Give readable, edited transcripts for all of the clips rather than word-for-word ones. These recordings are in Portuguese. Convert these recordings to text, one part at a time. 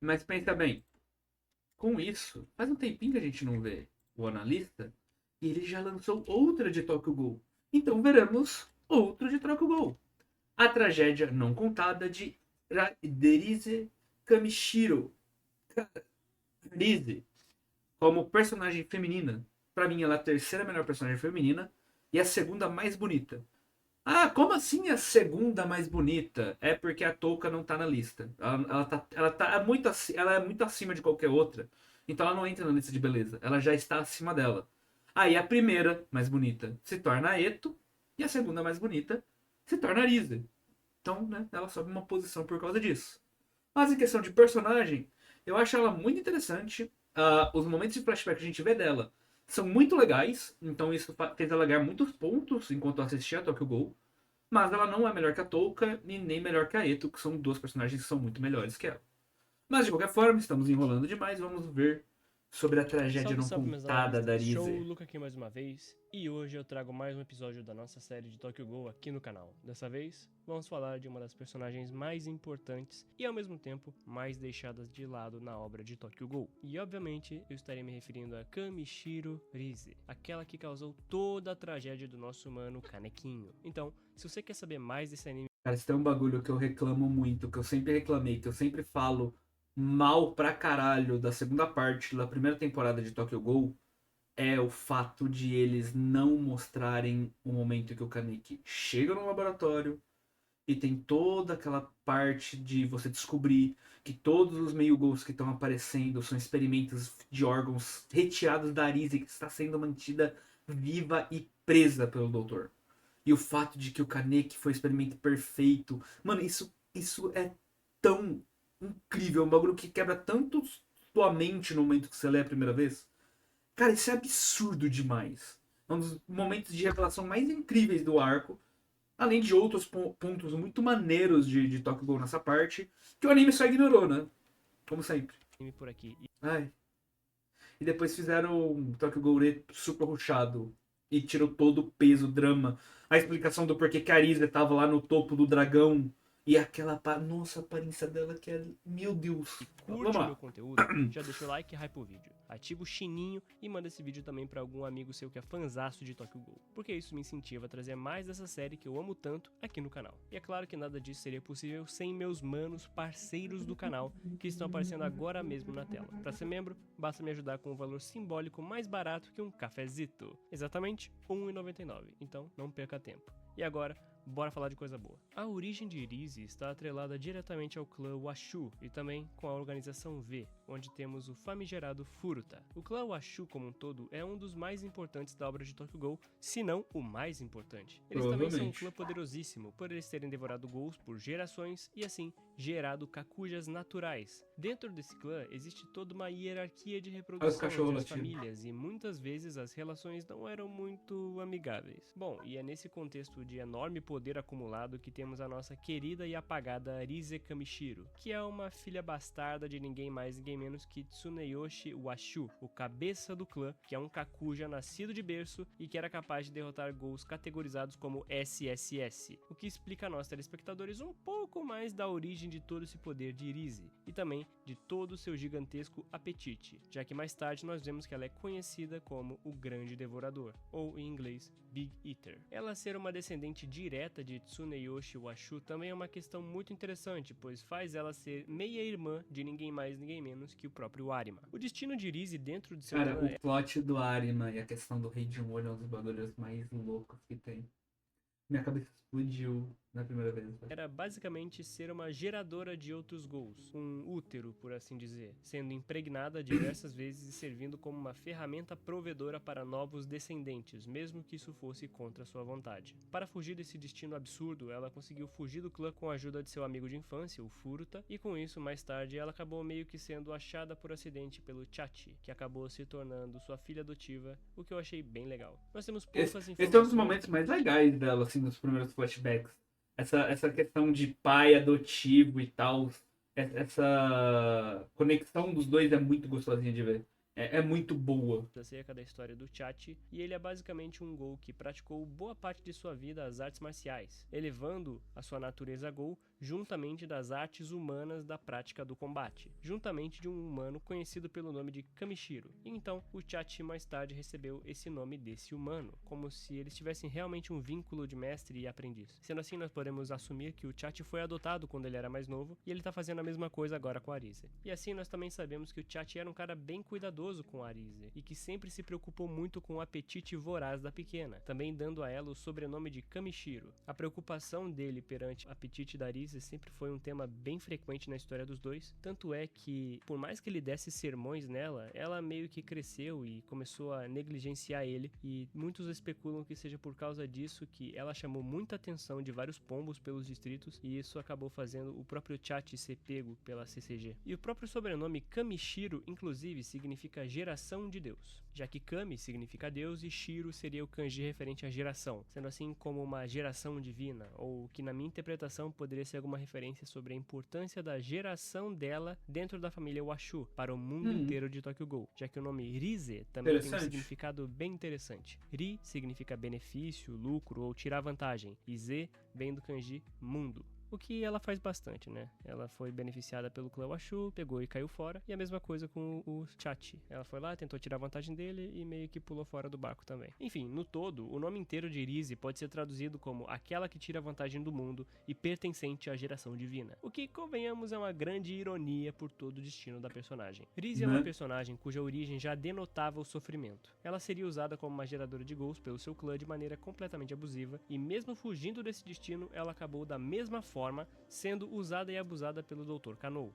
Mas pensa bem, com isso, faz um tempinho que a gente não vê o analista e ele já lançou outra de Tokyo Ghoul. Então veremos outro de Tokyo Ghoul. A tragédia não contada de Derise Kamishiro. Derise, como personagem feminina, pra mim ela é a terceira melhor personagem feminina e a segunda mais bonita. Ah, como assim a segunda mais bonita? É porque a Touka não tá na lista. Ela é muito acima de qualquer outra. Então ela não entra na lista de beleza. Ela já está acima dela. Aí a primeira mais bonita se torna a Eto. E a segunda mais bonita se torna a Rize. Então, né, ela sobe uma posição por causa disso. Mas em questão de personagem, eu acho ela muito interessante. Os momentos de flashback que a gente vê dela são muito legais. Então isso fez ela ganhar muitos pontos enquanto eu assistia a Tokyo Ghoul. Mas ela não é melhor que a Touka e nem melhor que a Eto, que são duas personagens que são muito melhores que ela. Mas de qualquer forma, estamos enrolando demais. Vamos ver sobre a tragédia Salve, não salve, meus contada da analistas. Show, Rize. Luca aqui mais uma vez. E hoje eu trago mais um episódio da nossa série de Tokyo Ghoul aqui no canal. Dessa vez, vamos falar de uma das personagens mais importantes e ao mesmo tempo mais deixadas de lado na obra de Tokyo Ghoul. E obviamente eu estarei me referindo a Kamishiro Rize, aquela que causou toda a tragédia do nosso mano Kanequinho. Então, se você quer saber mais desse anime, Cara, isso tem um bagulho que eu reclamo muito, que eu sempre reclamei, que eu sempre falo mal pra caralho da segunda parte da primeira temporada de Tokyo Ghoul, é o fato de eles não mostrarem o momento que o Kaneki chega no laboratório e tem toda aquela parte de você descobrir que todos os meio-gols que estão aparecendo são experimentos de órgãos retirados da Arisa que está sendo mantida viva e presa pelo doutor. E o fato de que o Kaneki foi o experimento perfeito. Mano, isso é tão incrível. É um bagulho que quebra tanto tua mente no momento que você lê a primeira vez. Cara, isso é absurdo demais. É um dos momentos de revelação mais incríveis do arco. Além de outros pontos muito maneiros de Tokyo Ghoul nessa parte. Que o anime só ignorou, né? Como sempre. por aqui. Ai. E depois fizeram um Tokyo Ghoul super rushado. E tirou todo o peso, o drama. A explicação do porquê que a Arisa tava lá no topo do dragão. E aquela. Nossa, a aparência dela que é. Meu Deus. E Vamos curte o meu lá. conteúdo, já deixa o like e hype o vídeo. Ativa o sininho e manda esse vídeo também pra algum amigo seu que é fanzaço de Tokyo Ghoul, porque isso me incentiva a trazer mais dessa série que eu amo tanto aqui no canal. E é claro que nada disso seria possível sem meus manos parceiros do canal, que estão aparecendo agora mesmo na tela. Para ser membro, basta me ajudar com um valor simbólico mais barato que um cafezito. Exatamente R$ 1,99, então não perca tempo. E agora, bora falar de coisa boa. A origem de Rize está atrelada diretamente ao clã Washu e também com a organização V, onde temos o famigerado Furuta. O clã Washu como um todo é um dos mais importantes da obra de Tokyo Ghoul, se não o mais importante. Eles também são um clã Provavelmente. poderosíssimo, por eles terem devorado ghouls por gerações e assim gerado kakujas naturais. Dentro desse clã existe toda uma hierarquia de Olha os reprodução cachorros entre as latindo. famílias e muitas vezes as relações não eram muito amigáveis. Bom, e é nesse contexto de enorme poder acumulado que temos a nossa querida e apagada Rize Kamishiro, que é uma filha bastarda de ninguém mais ninguém menos que Tsuneyoshi Washu, o cabeça do clã, que é um kakuja nascido de berço e que era capaz de derrotar ghouls categorizados como SSS, o que explica a nós telespectadores um pouco mais da origem de todo esse poder de Rize e também de todo o seu gigantesco apetite, já que mais tarde nós vemos que ela é conhecida como o Grande Devorador, ou em inglês Big Eater. Ela ser uma descendente direta de Tsuneyoshi Washu também é uma questão muito interessante, pois faz ela ser meia-irmã de ninguém mais ninguém menos que o próprio Arima. O destino de Rize dentro de seu Cara, clã o plot do Arima e a questão do Rei de um Olho é um dos bagulhos mais loucos que tem. Minha cabeça explodiu na primeira vez, velho. era basicamente ser uma geradora de outros ghouls, um útero, por assim dizer, sendo impregnada diversas vezes e servindo como uma ferramenta provedora para novos descendentes, mesmo que isso fosse contra sua vontade. Para fugir desse destino absurdo, ela conseguiu fugir do clã com a ajuda de seu amigo de infância, o Furuta, e com isso, mais tarde, ela acabou meio que sendo achada por acidente pelo Chachi, que acabou se tornando sua filha adotiva, o que eu achei bem legal. Nós temos poucas Esse é um dos informações. momentos mais legais dela, assim, nos primeiros flashbacks. Essa questão de pai adotivo e tal. Essa conexão dos dois é muito gostosinha de ver. É muito boa. Acerca da história do Chachi, e ele é basicamente um Ghoul que praticou boa parte de sua vida as artes marciais, elevando a sua natureza Ghoul juntamente das artes humanas da prática do combate, juntamente de um humano conhecido pelo nome de Kamishiro. E então, o Chachi mais tarde recebeu esse nome desse humano, como se eles tivessem realmente um vínculo de mestre e aprendiz. Sendo assim, nós podemos assumir que o Chachi foi adotado quando ele era mais novo, e ele tá fazendo a mesma coisa agora com a Arise. E assim, nós também sabemos que o Chachi era um cara bem cuidadoso com a Arise, e que sempre se preocupou muito com o apetite voraz da pequena, também dando a ela o sobrenome de Kamishiro. A preocupação dele perante o apetite da Arise sempre foi um tema bem frequente na história dos dois, tanto é que, por mais que ele desse sermões nela, ela meio que cresceu e começou a negligenciar ele, e muitos especulam que seja por causa disso que ela chamou muita atenção de vários pombos pelos distritos, e isso acabou fazendo o próprio Chachi ser pego pela CCG. E o próprio sobrenome Kamishiro, inclusive, significa geração de Deus, já que Kami significa Deus e Shiro seria o kanji referente à geração, sendo assim como uma geração divina, ou que na minha interpretação poderia ser alguma referência sobre a importância da geração dela dentro da família Washu para o mundo inteiro de Tokyo Ghoul, já que o nome Rize também tem um significado bem interessante. Ri significa benefício, lucro ou tirar vantagem, e Z vem do kanji mundo. O que ela faz bastante, né? Ela foi beneficiada pelo clã Washu, pegou e caiu fora. E a mesma coisa com o Chachi. Ela foi lá, tentou tirar vantagem dele e meio que pulou fora do barco também. Enfim, no todo, o nome inteiro de Rize pode ser traduzido como aquela que tira vantagem do mundo e pertencente à geração divina. O que, convenhamos, é uma grande ironia por todo o destino da personagem. Rize é uma personagem cuja origem já denotava o sofrimento. Ela seria usada como uma geradora de ghouls pelo seu clã de maneira completamente abusiva, e mesmo fugindo desse destino, ela acabou da mesma forma sendo usada e abusada pelo Dr. Kanou.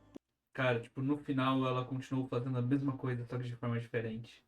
Cara, tipo, no final ela continuou fazendo a mesma coisa, só que de forma diferente.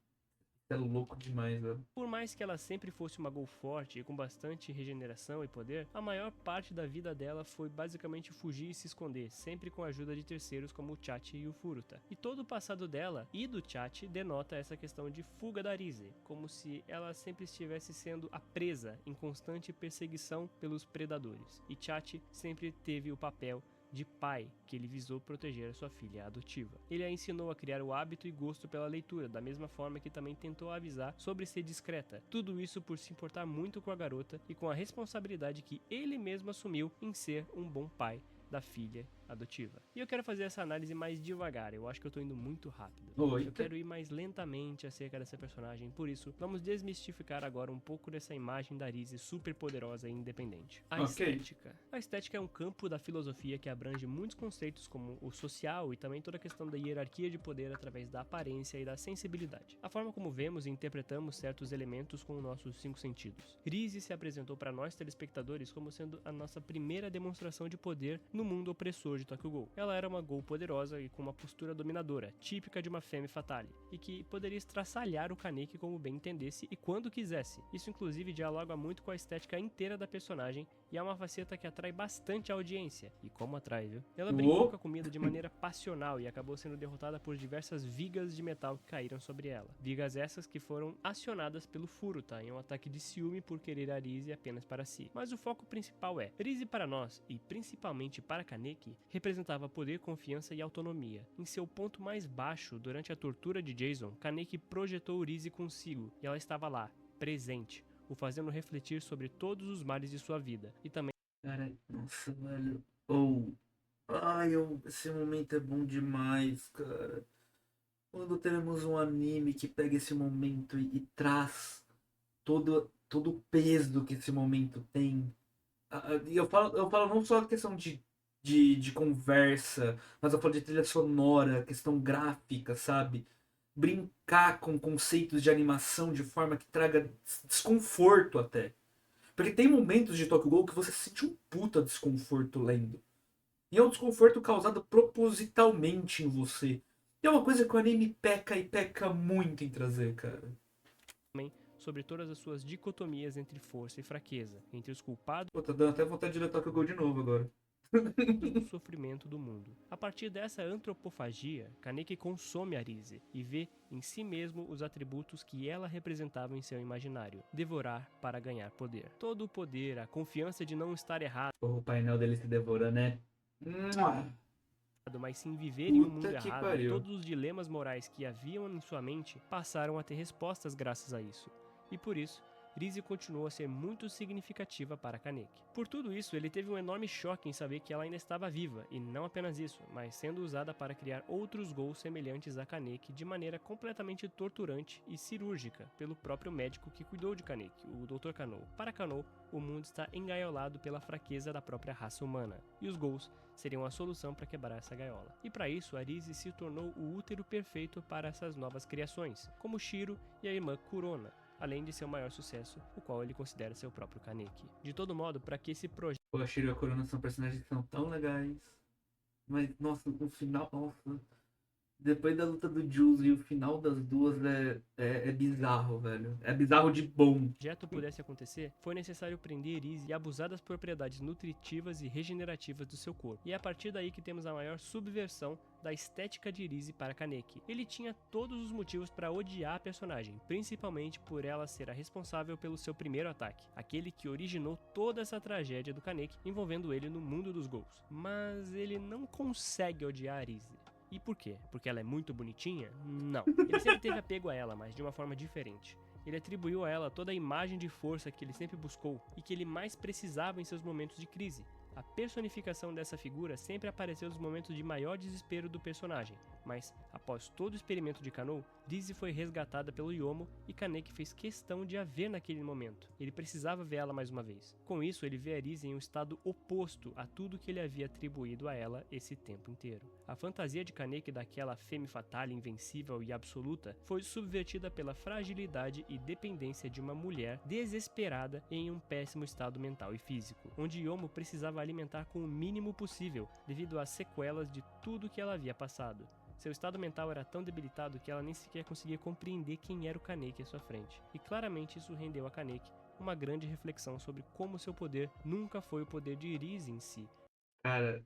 É louco demais, velho. Por mais que ela sempre fosse uma Ghoul forte e com bastante regeneração e poder, a maior parte da vida dela foi basicamente fugir e se esconder, sempre com a ajuda de terceiros como o Chachi e o Furuta. E todo o passado dela e do Chachi denota essa questão de fuga da Rize, como se ela sempre estivesse sendo a presa em constante perseguição pelos predadores. E Chachi sempre teve o papel de pai, que ele visou proteger a sua filha adotiva. Ele a ensinou a criar o hábito e gosto pela leitura, da mesma forma que também tentou avisar sobre ser discreta. Tudo isso por se importar muito com a garota e com a responsabilidade que ele mesmo assumiu em ser um bom pai da filha adotiva. E eu quero fazer essa análise mais devagar, eu acho que eu tô indo muito rápido. Eu quero ir mais lentamente acerca dessa personagem, por isso, vamos desmistificar agora um pouco dessa imagem da Rize super poderosa e independente. A estética. A estética é um campo da filosofia que abrange muitos conceitos como o social e também toda a questão da hierarquia de poder através da aparência e da sensibilidade. A forma como vemos e interpretamos certos elementos com os nossos 5 sentidos. Rize se apresentou para nós telespectadores como sendo a nossa primeira demonstração de poder no mundo opressor de Tokyo Ghoul. Ela era uma Ghoul poderosa e com uma postura dominadora, típica de uma femme fatale, e que poderia estraçalhar o Kaneki como bem entendesse e quando quisesse. Isso inclusive dialoga muito com a estética inteira da personagem e é uma faceta que atrai bastante a audiência. E como atrai, viu? Ela brincou com a comida de maneira passional e acabou sendo derrotada por diversas vigas de metal que caíram sobre ela. Vigas essas que foram acionadas pelo Furuta em um ataque de ciúme por querer a Rize apenas para si. Mas o foco principal é, Rize para nós, e principalmente para Kaneki, representava poder, confiança e autonomia. Em seu ponto mais baixo, durante a tortura de Jason, Kaneki projetou Rize consigo, e ela estava lá, presente, o fazendo refletir sobre todos os males de sua vida, e também... Cara, nossa, velho. Esse momento é bom demais, cara. Quando teremos um anime que pega esse momento e traz todo o peso que esse momento tem. E eu falo não só a questão de conversa, mas eu falo de trilha sonora, questão gráfica, sabe? Brincar com conceitos de animação de forma que traga desconforto até. Porque tem momentos de Tokyo Ghoul que você sente um puta desconforto lendo. E é um desconforto causado propositalmente em você. E é uma coisa que o anime peca e peca muito em trazer, cara. Sobre todas as suas dicotomias entre força e fraqueza, entre os culpados... Pô, tá dando até vontade de ler Tokyo Ghoul de novo agora. do sofrimento do mundo. A partir dessa antropofagia, Kaneki consome a Rize e vê em si mesmo os atributos que ela representava em seu imaginário. Devorar para ganhar poder. Todo o poder, a confiança de não estar errado. O painel dele se devora, né? Mas sim viver em um mundo errado, e todos os dilemas morais que haviam em sua mente passaram a ter respostas graças a isso. E por isso, Rise continuou a ser muito significativa para Kaneki. Por tudo isso, ele teve um enorme choque em saber que ela ainda estava viva, e não apenas isso, mas sendo usada para criar outros Gous semelhantes a Kaneki de maneira completamente torturante e cirúrgica pelo próprio médico que cuidou de Kaneki, o Dr. Kano. Para Kano, o mundo está engaiolado pela fraqueza da própria raça humana, e os Gous seriam a solução para quebrar essa gaiola. E para isso, a Rise se tornou o útero perfeito para essas novas criações, como Shiro e a irmã Kurona, além de seu maior sucesso, o qual ele considera seu próprio Kaneki. De todo modo, para que esse projeto... Pô, a Shiro e a Kurona são personagens que são tão legais. Mas, nossa, o final... Nossa. Depois da luta do Jules e o final das duas é bizarro, velho. É bizarro de bom. projeto pudesse acontecer, foi necessário prender Rise e abusar das propriedades nutritivas e regenerativas do seu corpo. E é a partir daí que temos a maior subversão da estética de Rise para Kaneki. Ele tinha todos os motivos para odiar a personagem, principalmente por ela ser a responsável pelo seu primeiro ataque, aquele que originou toda essa tragédia do Kaneki envolvendo ele no mundo dos Gous. Mas ele não consegue odiar a Rise. E por quê? Porque ela é muito bonitinha? Não. Ele sempre teve apego a ela, mas de uma forma diferente. Ele atribuiu a ela toda a imagem de força que ele sempre buscou e que ele mais precisava em seus momentos de crise. A personificação dessa figura sempre apareceu nos momentos de maior desespero do personagem, mas, após todo o experimento de Kano, Rise foi resgatada pelo Yomo e Kaneki fez questão de a ver naquele momento. Ele precisava ver ela mais uma vez. Com isso, ele vê a Rise em um estado oposto a tudo que ele havia atribuído a ela esse tempo inteiro. A fantasia de Kaneki daquela femme fatale invencível e absoluta foi subvertida pela fragilidade e dependência de uma mulher desesperada em um péssimo estado mental e físico, onde Yomo precisava alimentar com o mínimo possível devido às sequelas de tudo que ela havia passado. Seu estado mental era tão debilitado que ela nem sequer conseguia compreender quem era o Kaneki à sua frente. E claramente isso rendeu a Kaneki uma grande reflexão sobre como seu poder nunca foi o poder de Rise em si. Cara,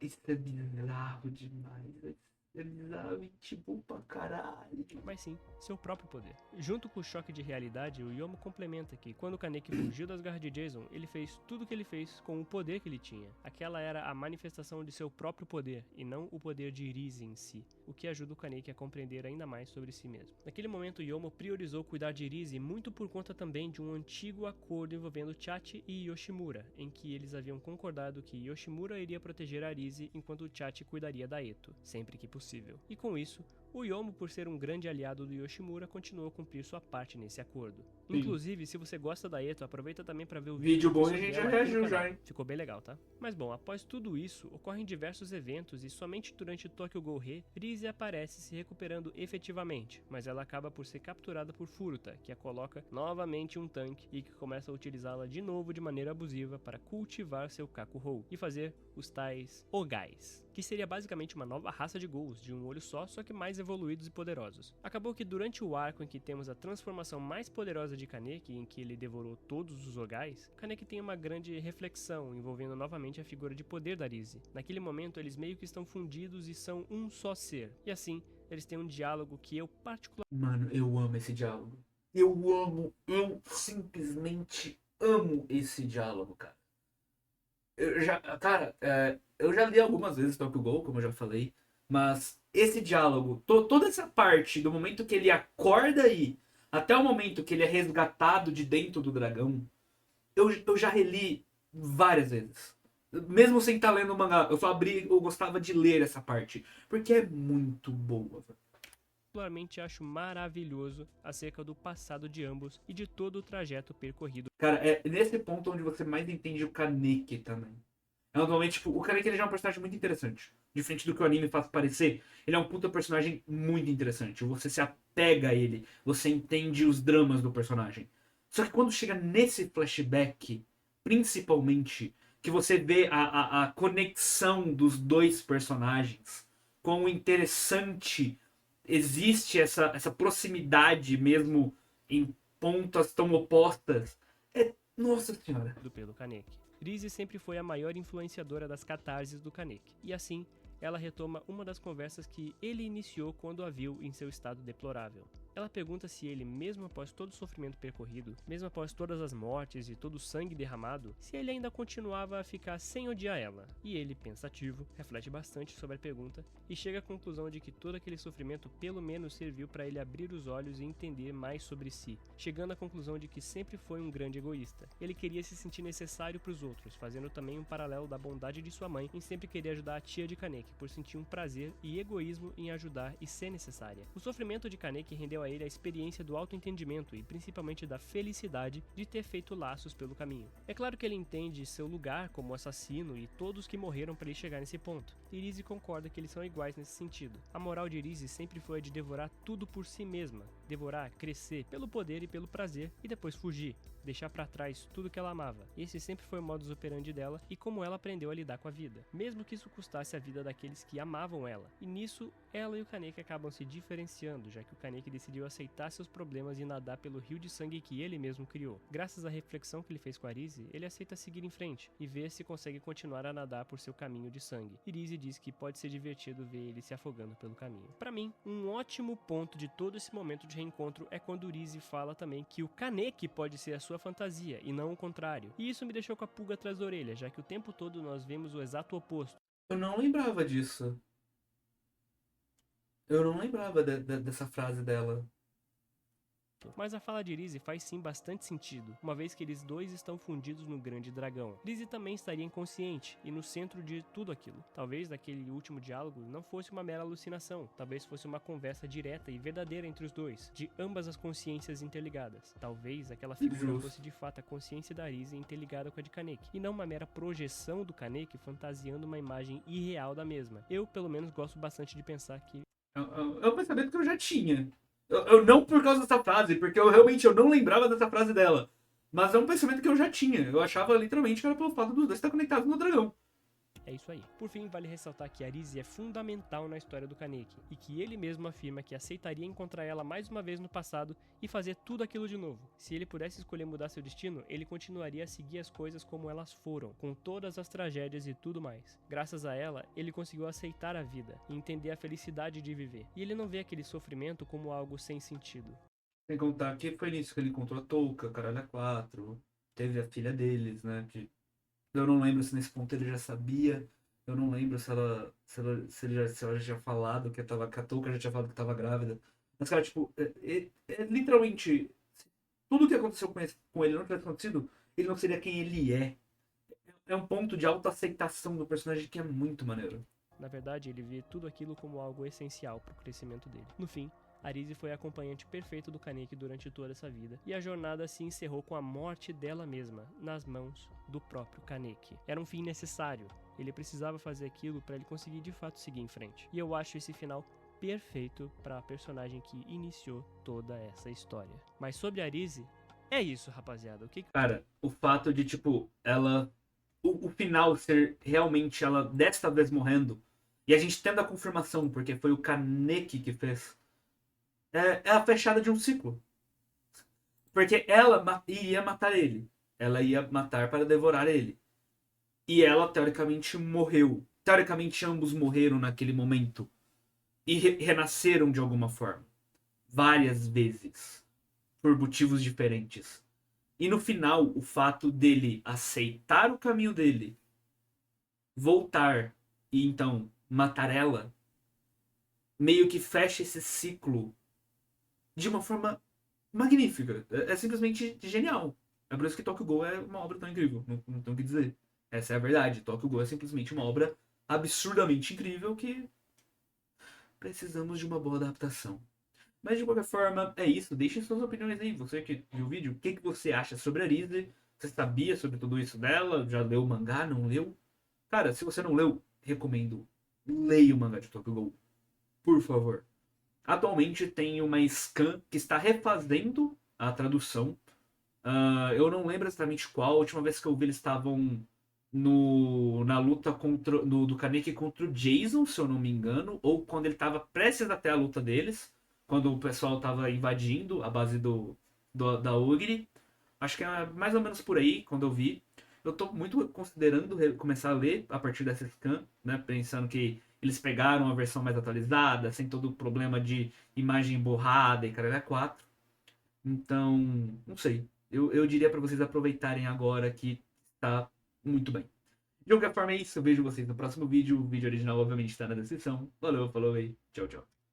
isso é bizarro demais. É bizarro e tipo pra caralho. Mas sim, seu próprio poder. Junto com o choque de realidade, o Yomo complementa que, quando Kaneki fugiu das garras de Jason, ele fez tudo o que ele fez com o poder que ele tinha. Aquela era a manifestação de seu próprio poder, e não o poder de Rise em si, o que ajuda o Kaneki a compreender ainda mais sobre si mesmo. Naquele momento, Yomo priorizou cuidar de Rise muito por conta também de um antigo acordo envolvendo Chachi e Yoshimura, em que eles haviam concordado que Yoshimura iria proteger a Rise enquanto Chachi cuidaria da Eto, sempre que possível. E com isso, o Yomo, por ser um grande aliado do Yoshimura, continuou a cumprir sua parte nesse acordo. Sim. Inclusive, se você gosta da Eto, aproveita também para ver o Vídeo bom e a sobre gente já ela aqui no reagiu canal. já, hein? Ficou bem legal, tá? Mas bom, após tudo isso, ocorrem diversos eventos e somente durante Tokyo Ghoul Re, Rise aparece se recuperando efetivamente, mas ela acaba por ser capturada por Furuta, que a coloca novamente em um tanque e que começa a utilizá-la de novo de maneira abusiva para cultivar seu Kakuhou e fazer os tais Ogais, que seria basicamente uma nova raça de Ghouls de um olho só que mais evoluídos e poderosos. Acabou que durante o arco em que temos a transformação mais poderosa de Kaneki, em que ele devorou todos os Ogais, Kaneki tem uma grande reflexão envolvendo novamente a figura de poder da Rise. Naquele momento eles meio que estão fundidos e são um só ser, e assim eles têm um diálogo que eu particularmente... Mano, eu amo esse diálogo. Eu simplesmente amo esse diálogo, cara. Eu já li algumas vezes Tokyo Ghoul, como eu já falei, mas esse diálogo, toda essa parte do momento que ele acorda aí, até o momento que ele é resgatado de dentro do dragão, eu já reli várias vezes. Mesmo sem estar lendo o mangá, eu gostava de ler essa parte, porque é muito boa, velho. Particularmente acho maravilhoso acerca do passado de ambos e de todo o trajeto percorrido. Cara, é nesse ponto onde você mais entende o Kaneki também. É normalmente, tipo, o Kaneki ele já é um personagem muito interessante. Diferente do que o anime faz parecer, ele é um puta personagem muito interessante. Você se apega a ele, você entende os dramas do personagem. Só que quando chega nesse flashback, principalmente, que você vê a conexão dos dois personagens, quão interessante existe essa proximidade mesmo em pontas tão opostas. Nossa senhora. Pelo Kaneki. Rise sempre foi a maior influenciadora das catarses do Kaneki, e assim, ela retoma uma das conversas que ele iniciou quando a viu em seu estado deplorável. Ela pergunta se ele, mesmo após todo o sofrimento percorrido, mesmo após todas as mortes e todo o sangue derramado, se ele ainda continuava a ficar sem odiar ela. E ele, pensativo, reflete bastante sobre a pergunta e chega à conclusão de que todo aquele sofrimento pelo menos serviu para ele abrir os olhos e entender mais sobre si, chegando à conclusão de que sempre foi um grande egoísta. Ele queria se sentir necessário para os outros, fazendo também um paralelo da bondade de sua mãe em sempre querer ajudar a tia de Kaneki, por sentir um prazer e egoísmo em ajudar e ser necessária. O sofrimento de Kaneki rendeu a ele a experiência do autoentendimento e principalmente da felicidade de ter feito laços pelo caminho. É claro que ele entende seu lugar como assassino e todos que morreram para ele chegar nesse ponto. Irise concorda que eles são iguais nesse sentido. A moral de Irise sempre foi a de devorar tudo por si mesma, devorar, crescer pelo poder e pelo prazer e depois fugir, deixar para trás tudo que ela amava. Esse sempre foi o modus operandi dela e como ela aprendeu a lidar com a vida, mesmo que isso custasse a vida daqueles que amavam ela. E nisso, ela e o Kaneki acabam se diferenciando, já que o Kaneki decidiu aceitar seus problemas e nadar pelo rio de sangue que ele mesmo criou. Graças à reflexão que ele fez com a Irise, ele aceita seguir em frente e ver se consegue continuar a nadar por seu caminho de sangue. Irise diz que pode ser divertido ver ele se afogando pelo caminho. Para mim, um ótimo ponto de todo esse momento de reencontro é quando Irise fala também que o Kaneki pode ser a sua fantasia e não o contrário. E isso me deixou com a pulga atrás da orelha, já que o tempo todo nós vemos o exato oposto. Eu não lembrava disso. Eu não lembrava dessa frase dela. Mas a fala de Irise faz sim bastante sentido, uma vez que eles dois estão fundidos no grande dragão. Irise também estaria inconsciente e no centro de tudo aquilo. Talvez naquele último diálogo não fosse uma mera alucinação, talvez fosse uma conversa direta e verdadeira entre os dois, de ambas as consciências interligadas. Talvez aquela figura fosse de fato a consciência da Irise interligada com a de Kaneki, e não uma mera projeção do Kaneki fantasiando uma imagem irreal da mesma. Eu, pelo menos, gosto bastante de pensar que... É um pensamento que eu já tinha. Eu não por causa dessa frase, porque eu não lembrava dessa frase dela. Mas é um pensamento que eu já tinha. Eu achava literalmente que era pelo fato dos dois estar conectados no dragão. É isso aí. Por fim, vale ressaltar que Irise é fundamental na história do Kaneki, e que ele mesmo afirma que aceitaria encontrar ela mais uma vez no passado e fazer tudo aquilo de novo. Se ele pudesse escolher mudar seu destino, ele continuaria a seguir as coisas como elas foram, com todas as tragédias e tudo mais. Graças a ela, ele conseguiu aceitar a vida e entender a felicidade de viver. E ele não vê aquele sofrimento como algo sem sentido. Sem contar que foi nisso que ele encontrou a Touka, Caralho a 4, teve a filha deles, né? Que eu não lembro se nesse ponto ele já sabia. Eu não lembro se ela já tinha falado que a Touka já tinha falado que tava grávida. Mas, cara, tipo, literalmente, se tudo que aconteceu com ele não tivesse acontecido, ele não seria quem ele é. É um ponto de autoaceitação do personagem que é muito maneiro. Na verdade, ele vê tudo aquilo como algo essencial para o crescimento dele. No fim, Irise foi a acompanhante perfeita do Kaneki durante toda essa vida, e a jornada se encerrou com a morte dela mesma, nas mãos do próprio Kaneki. Era um fim necessário, ele precisava fazer aquilo para ele conseguir de fato seguir em frente. E eu acho esse final perfeito para a personagem que iniciou toda essa história. Mas sobre a Irise, é isso, rapaziada. Cara, o fato de, tipo, ela... O final ser realmente ela desta vez morrendo, e a gente tendo a confirmação, porque foi o Kaneki que fez... É a fechada de um ciclo. Porque ela iria matar ele. Ela ia matar para devorar ele. E ela, teoricamente, morreu. Teoricamente, ambos morreram naquele momento. E renasceram de alguma forma. Várias vezes. Por motivos diferentes. E no final, o fato dele aceitar o caminho dele, voltar e então matar ela, meio que fecha esse ciclo de uma forma magnífica. É simplesmente genial. É por isso que Tokyo Ghoul é uma obra tão incrível. Não tenho o que dizer. Essa é a verdade. Tokyo Ghoul é simplesmente uma obra absurdamente incrível que precisamos de uma boa adaptação. Mas de qualquer forma, é isso. Deixe suas opiniões aí. Você que viu o vídeo, o que você acha sobre a Arise? Você sabia sobre tudo isso dela? Já leu o mangá? Não leu? Cara, se você não leu, recomendo. Leia o mangá de Tokyo Ghoul. Por favor. Atualmente tem uma scan que está refazendo a tradução. Eu não lembro exatamente qual. A última vez que eu vi, eles estavam na luta do Kaneki contra o Jason, se eu não me engano. Ou quando ele estava prestes até a luta deles. Quando o pessoal estava invadindo a base da Ogre. Acho que é mais ou menos por aí, quando eu vi. Eu estou muito considerando começar a ler a partir dessa scan, né? Pensando que Eles pegaram a versão mais atualizada, sem todo o problema de imagem borrada e caralho 4. Então, não sei. Eu diria para vocês aproveitarem agora que tá muito bem. De qualquer forma é isso. Eu vejo vocês no próximo vídeo. O vídeo original obviamente está na descrição. Valeu, falou e tchau, tchau.